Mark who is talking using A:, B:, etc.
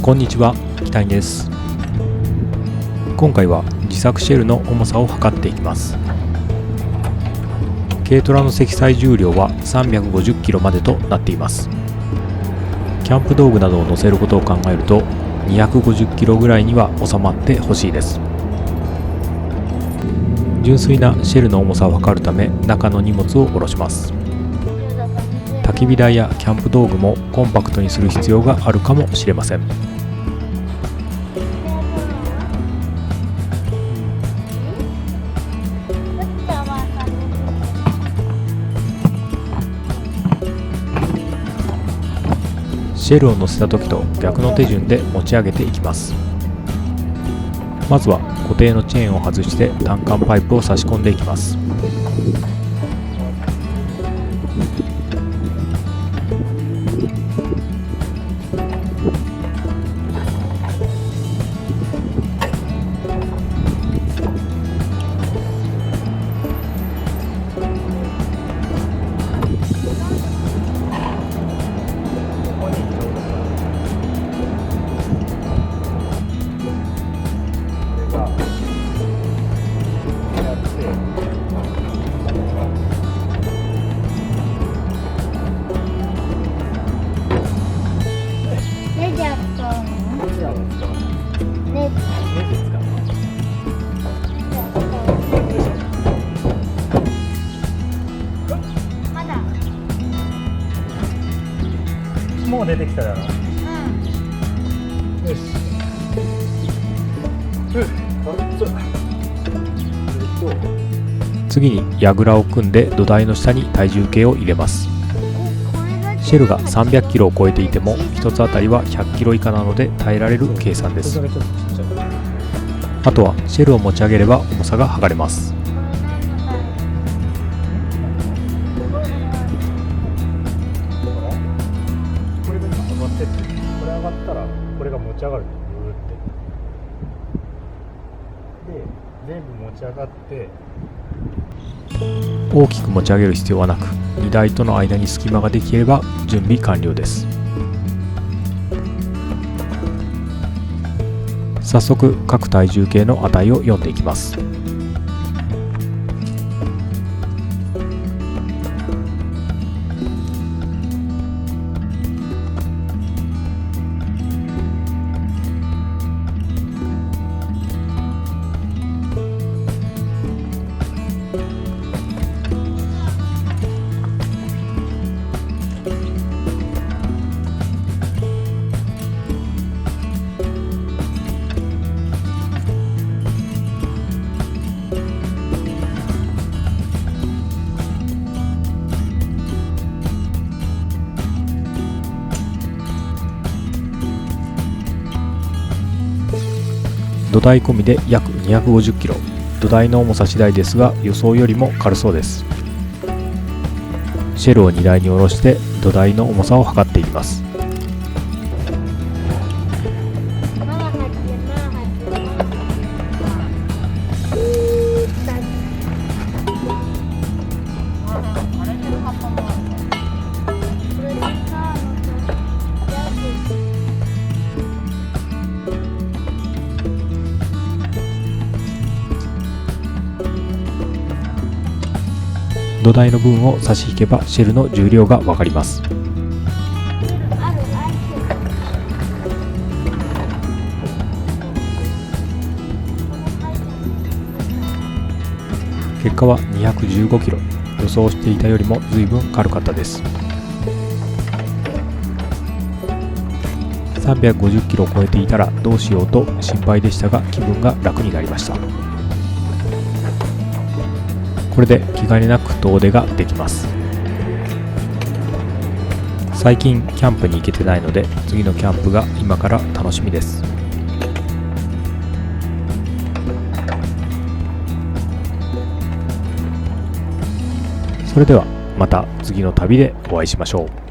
A: こんにちは、北井です。今回は自作シェルの重さを測っていきます。軽トラの積載重量は 350kg までとなっています。キャンプ道具などを載せることを考えると 250kg ぐらいには収まってほしいです。純粋なシェルの重さを測るため中の荷物を下ろします。焚き火台やキャンプ道具もコンパクトにする必要があるかもしれません。シェルを乗せた時と逆の手順で持ち上げていきます。まずは固定のチェーンを外して単管パイプを差し込んでいきます。
B: もう出てきただろ。よし。
A: 次に櫓を組んで土台の下に体重計を入れます。シェルが 300kg を超えていても1つあたりは 100kg 以下なので耐えられる計算です。あとはシェルを持ち上げれば重さが測れます。
B: これ上がったらこれが持ち上がる。ブーってで全部持ち上がって、
A: 大きく持ち上げる必要はなく荷台との間に隙間ができれば準備完了です。早速各体重計の値を読んでいきます。土台込みで約 250kg、土台の重さ次第ですが予想よりも軽そうです。シェルを荷台に下ろして土台の重さを測っていきます。土台の分を差し引けばシェルの重量がわかります。結果は 215kg、予想していたよりも随分軽かったです。350kgを超えていたらどうしようと心配でしたが気分が楽になりました。これで気兼ねなく遠出ができます。最近キャンプに行けてないので次のキャンプが今から楽しみです。それではまた次の旅でお会いしましょう。